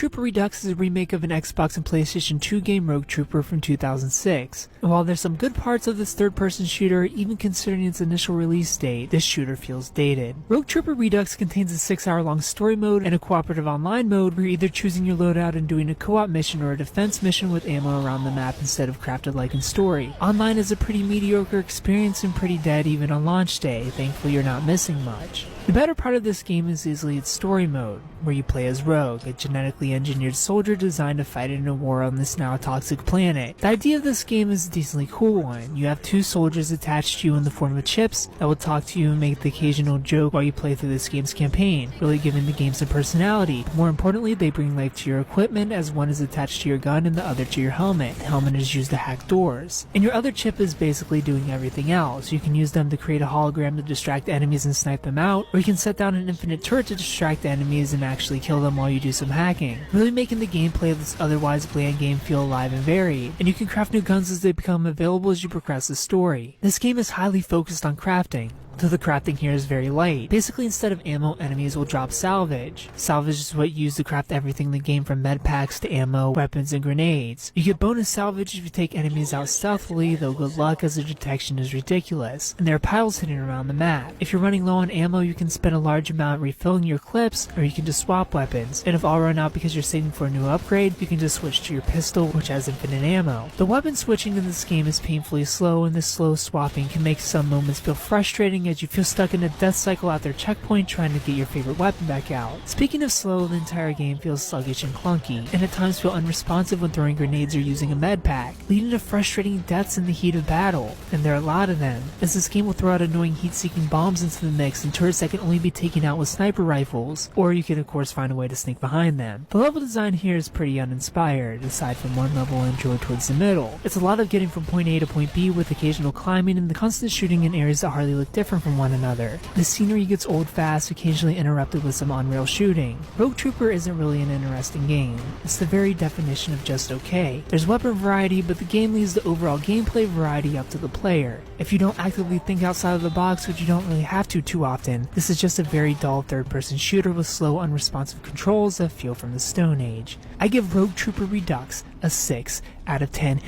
Trooper Redux is a remake of an Xbox and PlayStation 2 game Rogue Trooper from 2006. And while there's some good parts of this third-person shooter, even considering its initial release date, this shooter feels dated. Rogue Trooper Redux contains a 6-hour-long story mode and a cooperative online mode where you're either choosing your loadout and doing a co-op mission or a defense mission with ammo around the map instead of crafted like in story. Online is a pretty mediocre experience and pretty dead even on launch day. Thankfully you're not missing much. The better part of this game is easily its story mode, where you play as Rogue, a genetically engineered soldier designed to fight in a war on this now toxic planet. The idea of this game is a decently cool one. You have 2 soldiers attached to you in the form of chips that will talk to you and make the occasional joke while you play through this game's campaign, really giving the game some personality. More importantly, they bring life to your equipment, as one is attached to your gun and the other to your helmet. The helmet is used to hack doors. And your other chip is basically doing everything else. You can use them to create a hologram to distract enemies and snipe them out, or you can set down an infinite turret to distract enemies and actually kill them while you do some hacking, really making the gameplay of this otherwise bland game feel alive and varied. And you can craft new guns as they become available as you progress the story. This game is highly focused on crafting, though the crafting here is very light. Basically, instead of ammo, enemies will drop salvage. Salvage is what you use to craft everything in the game, from med packs to ammo, weapons, and grenades. You get bonus salvage if you take enemies out stealthily, though good luck as the detection is ridiculous, and there are piles hidden around the map. If you're running low on ammo, you can spend a large amount refilling your clips, or you can just swap weapons. And if all run out because you're saving for a new upgrade, you can just switch to your pistol, which has infinite ammo. The weapon switching in this game is painfully slow, and this slow swapping can make some moments feel frustrating as you feel stuck in a death cycle at their checkpoint trying to get your favorite weapon back out. Speaking of slow, the entire game feels sluggish and clunky, and at times feel unresponsive when throwing grenades or using a med pack, leading to frustrating deaths in the heat of battle. And there are a lot of them, as this game will throw out annoying heat-seeking bombs into the mix and turrets that can only be taken out with sniper rifles, or you can of course find a way to sneak behind them. The level design here is pretty uninspired, aside from one level I enjoyed towards the middle. It's a lot of getting from point A to point B with occasional climbing and the constant shooting in areas that hardly look different from one another. The scenery gets old fast, occasionally interrupted with some on-rail shooting. Rogue Trooper isn't really an interesting game. It's the very definition of just okay. There's weapon variety, but the game leaves the overall gameplay variety up to the player. If you don't actively think outside of the box, which you don't really have to too often, this is just a very dull third-person shooter with slow, unresponsive controls that feel from the Stone Age. I give Rogue Trooper Redux a 6 out of 10.